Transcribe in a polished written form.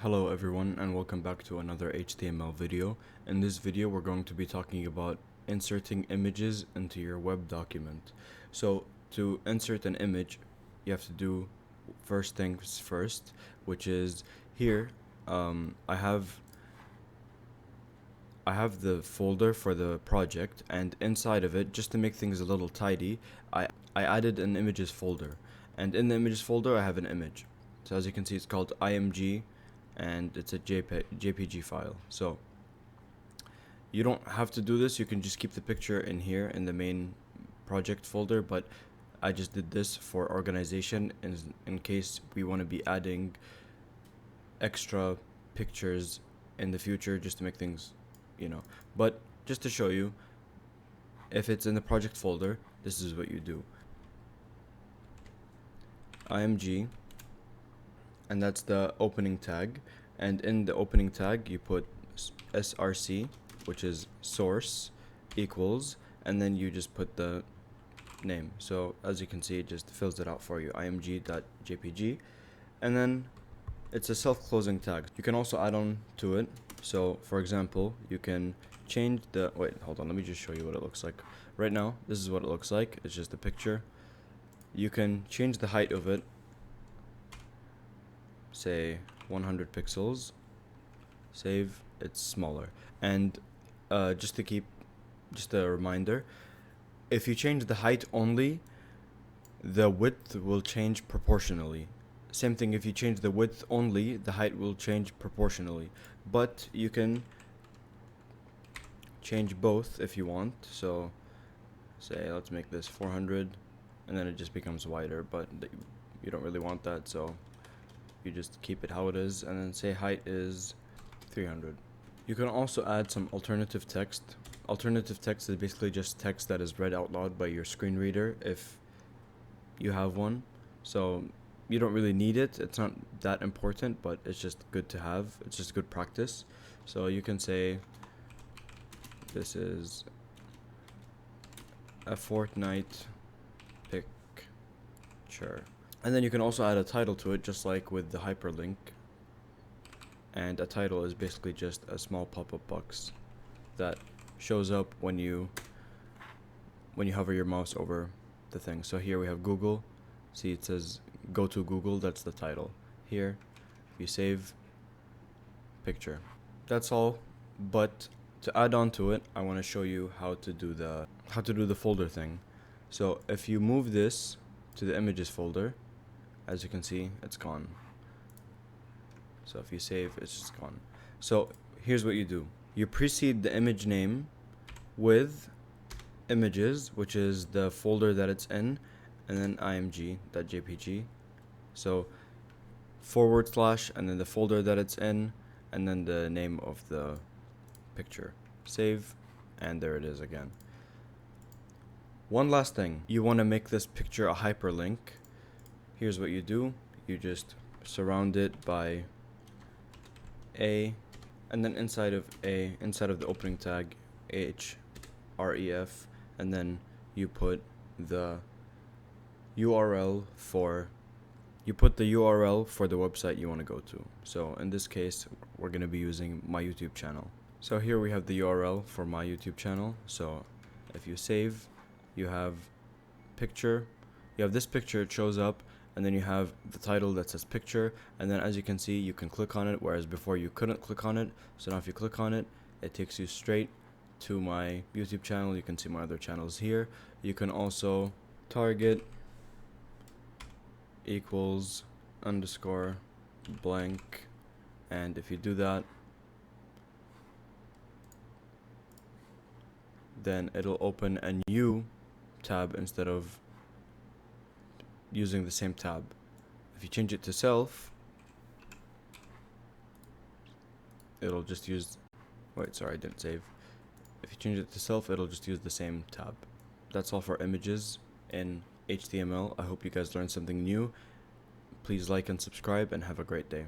Hello everyone and welcome back to another HTML video. In this video we're going to be talking about inserting images into your web document. So to insert an image you have to do first things first, which is here I have the folder for the project, and inside of it, just to make things a little tidy, I added an images folder, and in the images folder I have an image. So as you can see, it's called IMG and it's a JPG file. So you don't have to do this, you can just keep the picture in here in the main project folder, but I just did this for organization in case we want to be adding extra pictures in the future, just to make things, but just to show you, if it's in the project folder, this is what you do. IMG, and that's the opening tag, and in the opening tag you put src, which is source, equals, and then you just put the name. So as you can see, it just fills it out for you, img.jpg, and then it's a self-closing tag. You can also add on to it. So for example, you can change the hold on, let me just show you what it looks like. Right now this is what it looks like. It's just a picture. You can change the height of it, say 100 pixels, save, it's smaller. And just a reminder, if you change the height only, the width will change proportionally. Same thing, if you change the width only, the height will change proportionally. But you can change both if you want. So say let's make this 400, and then it just becomes wider, but you don't really want that, so you just keep it how it is, and then say height is 300. You can also add some alternative text. Alternative text is basically just text that is read out loud by your screen reader if you have one. So you don't really need it, it's not that important, but it's just good to have. It's just good practice. So you can say this is a Fortnite picture. And then you can also add a title to it, just like with the hyperlink. And a title is basically just a small pop-up box that shows up when you hover your mouse over the thing. So here we have Google. See, it says go to Google, that's the title. Here, if you save, picture. That's all, but to add on to it, I want to show you how to do the folder thing. So if you move this to the images folder, as you can see, it's gone. So if you save, it's just gone. So here's what you do. You precede the image name with images, which is the folder that it's in, and then img.jpg. So / and then the folder that it's in, and then the name of the picture. Save, and there it is again. One last thing, you want to make this picture a hyperlink. Here's what you do. You just surround it by A, and then inside of the opening tag, href, and then you put the URL for the website you want to go to. So in this case, we're going to be using my YouTube channel. So here we have the URL for my YouTube channel. So if you save, you have picture, you have this picture, it shows up, and then you have the title that says picture, and then as you can see, you can click on it, whereas before you couldn't click on it. So now if you click on it, it takes you straight to my YouTube channel. You can see my other channels here. You can also target equals underscore blank, and if you do that, then it'll open a new tab instead of using the same tab. If you change it to self, it'll just use I didn't save. If you change it to self, it'll just use the same tab. That's all for images in HTML. I hope you guys learned something new. Please like and subscribe, and have a great day.